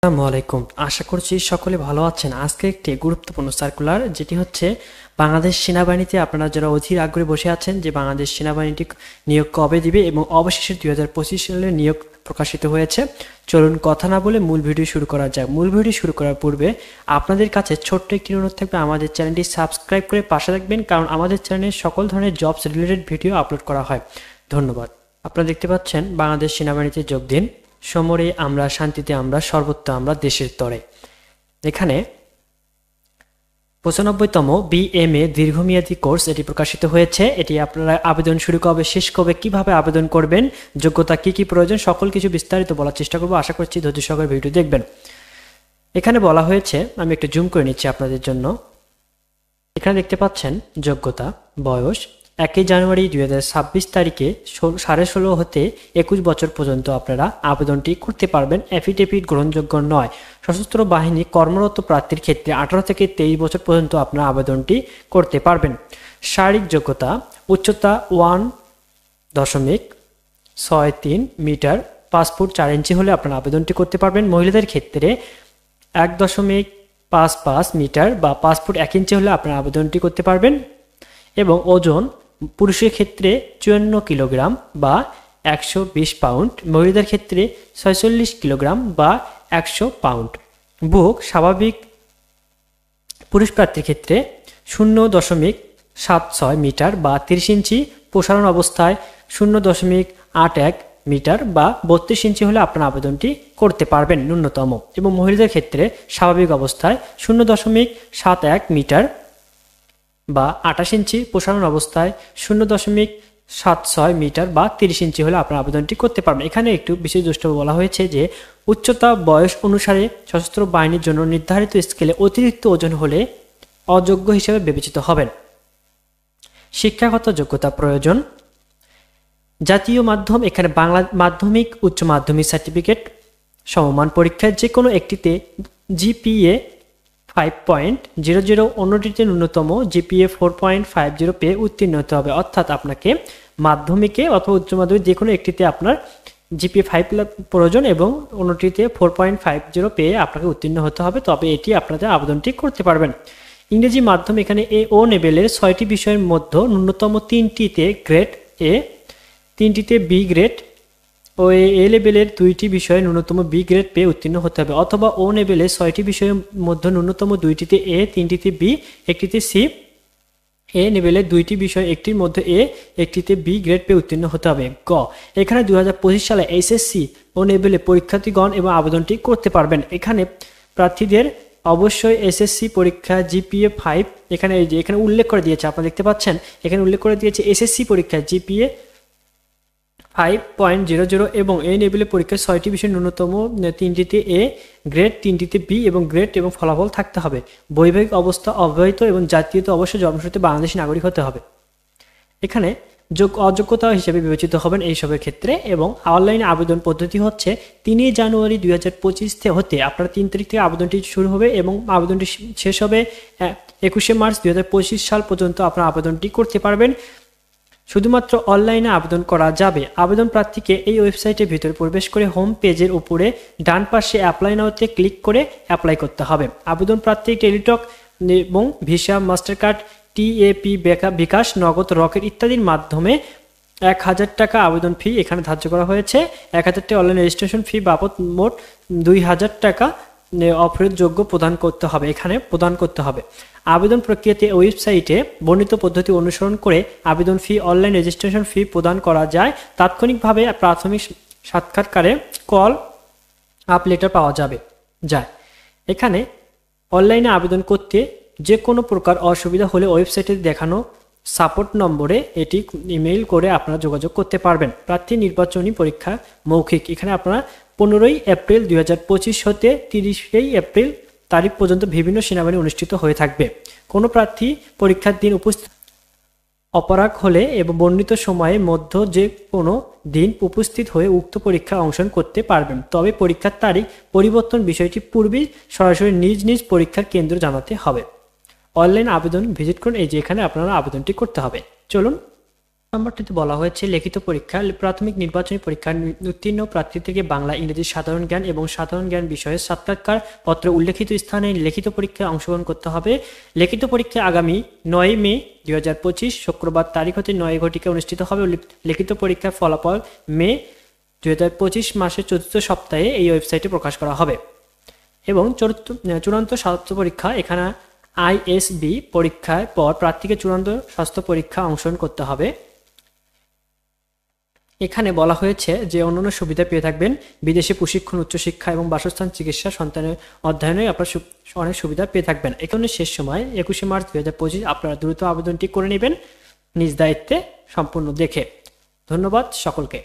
আসসালামু আলাইকুম। আশা করছি সকলে ভালো আছেন। আজকে একটি গুরুত্বপূর্ণ সার্কুলার, যেটি হচ্ছে বাংলাদেশ সেনাবাহিনীতে আপনারা যারা অধীর আগ্রহে বসে আছেন যে বাংলাদেশ সেনাবাহিনীটি নিয়োগ কবে দিবে এবং অবশেষে 2025 সালে নিয়োগ প্রকাশিত হয়েছে। চলুন কথা না বলে মূল ভিডিও শুরু করা যাক। মূল ভিডিও শুরু করার পূর্বে আপনাদের কাছে ছোট্ট একটি অনুরোধ থাকবে, আমাদের চ্যানেলটি সাবস্ক্রাইব করে পাশে রাখবেন, কারণ আমাদের চ্যানেলে সকল ধরনের জবস রিলেটেড ভিডিও আপলোড করা হয়। ধন্যবাদ। আপনারা দেখতে পাচ্ছেন বাংলাদেশ সেনাবাহিনীতে যোগ দিন, সমরে আমরা, শান্তিতে আমরা, সর্বত্র আমরা, দেশের তরে। এখানে 95তম বিএমএ দীর্ঘমেয়াদী কোর্স এটি প্রকাশিত হয়েছে। এটি আপনারা আবেদন শুরু কবে, শেষ কবে, কিভাবে আবেদন করবেন, যোগ্যতা কি কি প্রয়োজন, সকল কিছু বিস্তারিত বলার চেষ্টা করব। আশা করছি ধৈর্য সহকারে ভিডিও দেখবেন। এখানে বলা হয়েছে, আমি একটু জুম করে নিচ্ছি আপনাদের জন্য। এখানে দেখতে পাচ্ছেন যোগ্যতা, বয়স 1 জানুয়ারি 2026 তারিখে 16.5 হতে 21 বছর পর্যন্ত আপনারা আবেদনটি করতে পারবেন। অ্যাফিডেভিট গ্রহণযোগ্য নয়। সশস্ত্র বাহিনী কর্মরত প্রার্থীর ক্ষেত্রে 18 থেকে 23 বছর পর্যন্ত আপনারা আবেদনটি করতে পারবেন। শারীরিক যোগ্যতা, উচ্চতা 1.63 মিটার, 5 ফুট 4 ইঞ্চি হলে আপনারা আবেদনটি করতে পারবেন। মহিলাদের ক্ষেত্রে 1.55 মিটার বা 5 ফুট 1 ইঞ্চি হলে আপনারা আবেদনটি করতে পারবেন। এবং ওজন পুরুষের ক্ষেত্রে 54 কিলোগ্রাম বা 120 পাউন্ড, মহিলাদের ক্ষেত্রে 46 কিলোগ্রাম বা 100 পাউন্ড। বুক স্বাভাবিক পুরুষ প্রার্থীর ক্ষেত্রে 0.76 মিটার বা 30 ইঞ্চি, প্রসারণ অবস্থায় 0.81 মিটার বা 32 ইঞ্চি হলে আপনারা আবেদনটি করতে পারবেন ন্যূনতম। এবং মহিলাদের ক্ষেত্রে স্বাভাবিক অবস্থায় 0.71 মিটার বা 28 ইঞ্চি, প্রসারণ অবস্থায় 0.76 মিটার বা 30 ইঞ্চি হলে আপনার আবেদনটি করতে পারবেন। এখানে একটু বিশেষ দ্রষ্টব্য বলা হয়েছে যে উচ্চতা বয়স অনুসারে সশস্ত্র বাহিনীর জন্য নির্ধারিত স্কেলে অতিরিক্ত ওজন হলে অযোগ্য হিসেবে বিবেচিত হবেন। শিক্ষাগত যোগ্যতা প্রয়োজন, জাতীয় মাধ্যম, এখানে বাংলা মাধ্যমিক, উচ্চ মাধ্যমিক সার্টিফিকেট, সমমান পরীক্ষায় যে কোনো একটিতে জিপিএ 5.00, অন্যটিতে ন্যূনতম জিপিএ 4.50 পেয়ে উত্তীর্ণ হতে হবে। অর্থাৎ আপনাকে মাধ্যমিকে অথবা উচ্চ মাধ্যমিক যে কোনো একটিতে আপনার জিপিএ 5 প্রয়োজন এবং অন্যটিতে 4.50 পেয়ে আপনাকে উত্তীর্ণ হতে হবে, তবে এটি আপনাদের আবেদনটি করতে পারবেন। ইংরেজি মাধ্যম, এখানে ও লেভেলের 6টি বিষয়ের মধ্যে ন্যূনতম 3টিতে গ্রেড এ, 3টিতে বি গ্রেড ও এ লেভেলের 2টি বিষয়ে ন্যূনতম বি গ্রেড পেয়ে উত্তীর্ণ হতে হবে, অথবা ও লেভেলের 6টি বিষয়ের মধ্যে ন্যূনতম 2টিতে এ, 3টিতে বি, 1টিতে সি। এ লেভেলের 2টি বিষয় একটির মধ্যে এ, একটিতে বি গ্রেড পেয়ে উত্তীর্ণ হতে হবে। গ, এখানে 2025 সালে এসএসসি ও লেভেলে পরীক্ষার্থীগণ এবং আবেদনটি করতে পারবেন। এখানে প্রার্থীদের অবশ্যই এসএসসি পরীক্ষা জিপিএ 5, এখানে উল্লেখ করে দিয়েছে, আপনারা দেখতে পাচ্ছেন এখানে উল্লেখ করে দিয়েছে এসএসসি পরীক্ষা জিপিএ 5.00 এবং এই লেভেলের পরীক্ষায় 6টি বিষয় ন্যূনতম 3টিতে এ গ্রেড, 3টিতে বি এবং গ্রেড এবং ফলাফল থাকতে হবে। বৈবাহিক অবস্থা অবিবাহিত এবং জাতীয়তা অবশ্যই জন্মসূত্রে বাংলাদেশী নাগরিক হতে হবে। এখানে অযোগ্যতা হিসেবে বিবেচিত হবেন এইসবের ক্ষেত্রে। এবং অনলাইনে আবেদন পদ্ধতি হচ্ছে 3 জানুয়ারি 2025 হতে আপনার 3 তারিখ থেকে আবেদনটি শুরু হবে এবং আবেদনটি শেষ হবে 21 মার্চ 2025 সাল পর্যন্ত আপনার আবেদনটি করতে পারবেন। শুধুমাত্র অনলাইনে আবেদন করা যাবে। আবেদন প্রার্থীকে এই ওয়েবসাইটের ভিতরে প্রবেশ করে হোম পেজের উপরে ডান পাশে অ্যাপ্লাই নাওতে ক্লিক করে অ্যাপ্লাই করতে হবে। আবেদন প্রার্থী টেলিটক এবং ভিসা, মাস্টার কার্ড, টিএপি, বিকাশ, নগদ, রকেট ইত্যাদির মাধ্যমে 1000 টাকা আবেদন ফি এখানে ধার্য করা হয়েছে। 1000 টাকা অনলাইন রেজিস্ট্রেশন ফি বাবদ মোট 2000 টাকা অফের যোগ্য প্রদান করতে হবে। আবেদন প্রক্রিয়াতে ওয়েবসাইটে বর্ণিত পদ্ধতি অনুসরণ করে আবেদন ফি, অনলাইন রেজিস্ট্রেশন ফি প্রদান করা যায়। তাৎক্ষণিকভাবে প্রাথমিক সাক্ষাৎকারে কল আপ লেটার পাওয়া যায়। এখানে অনলাইনে আবেদন করতে যে কোনো প্রকার অসুবিধা হলে ওয়েবসাইটে দেখানো সাপোর্ট নম্বরে এটি ইমেইল করে আপনারা যোগাযোগ করতে পারবেন। প্রার্থী নির্বাচনী পরীক্ষা মৌখিক, এখানে আপনারা 15 এপ্রিল 2025 হতে 30 এপ্রিল তারিখ পর্যন্ত বিভিন্ন সেনাবাহিনী অনুষ্ঠিত হয়ে থাকবে। কোনো প্রার্থী পরীক্ষার দিন উপস্থিত অপারগ হলে এবং বর্ণিত সময়ের মধ্যে যে কোনো দিন উপস্থিত হয়ে উক্ত পরীক্ষায় অংশগ্রহণ করতে পারবেন, তবে পরীক্ষার তারিখ পরিবর্তন বিষয়টি পূর্বেই সরাসরি নিজ নিজ পরীক্ষার কেন্দ্র জানাতে হবে। অনলাইন আবেদন ভিজিট করুন, এই যে এখানে আপনারা আবেদনটি করতে হবে। চলুন নম্বরটিতে বলা হয়েছে লিখিত পরীক্ষা প্রাথমিক নির্বাচনী পরীক্ষার উত্তীর্ণ প্রার্থী থেকে বাংলা, ইংরেজি, সাধারণ জ্ঞান এবং সাধারণ জ্ঞান বিষয়ে সাক্ষাৎকার পত্রে উল্লেখিত স্থানে লিখিত পরীক্ষায় অংশগ্রহণ করতে হবে। লিখিত পরীক্ষা আগামী 9 মে 2025 শুক্রবার তারিখ হতে 9 ঘটিকায় অনুষ্ঠিত হবে। লিখিত পরীক্ষার ফলাফল মে 2025 মাসের 4র্থ সপ্তাহে এই ওয়েবসাইটে প্রকাশ করা হবে। এবং চূড়ান্ত স্বাস্থ্য পরীক্ষা, এখানে আইএসবি পরীক্ষার পর প্রার্থীকে চূড়ান্ত স্বাস্থ্য পরীক্ষা অংশগ্রহণ করতে হবে। এখানে বলা হয়েছে যে অন্যান্য সুবিধা পেয়ে থাকবেন বিদেশে প্রশিক্ষণ, উচ্চশিক্ষা এবং বাসস্থান, চিকিৎসা, সন্তানের অধ্যয়নে আপনার অনেক সুবিধা পেয়ে থাকবেন। এখানে শেষ সময় 21 মার্চ 2025, আপনারা দ্রুত আবেদনটি করে নেবেন নিজ দায়িত্বে সম্পূর্ণ দেখে। ধন্যবাদ সকলকে।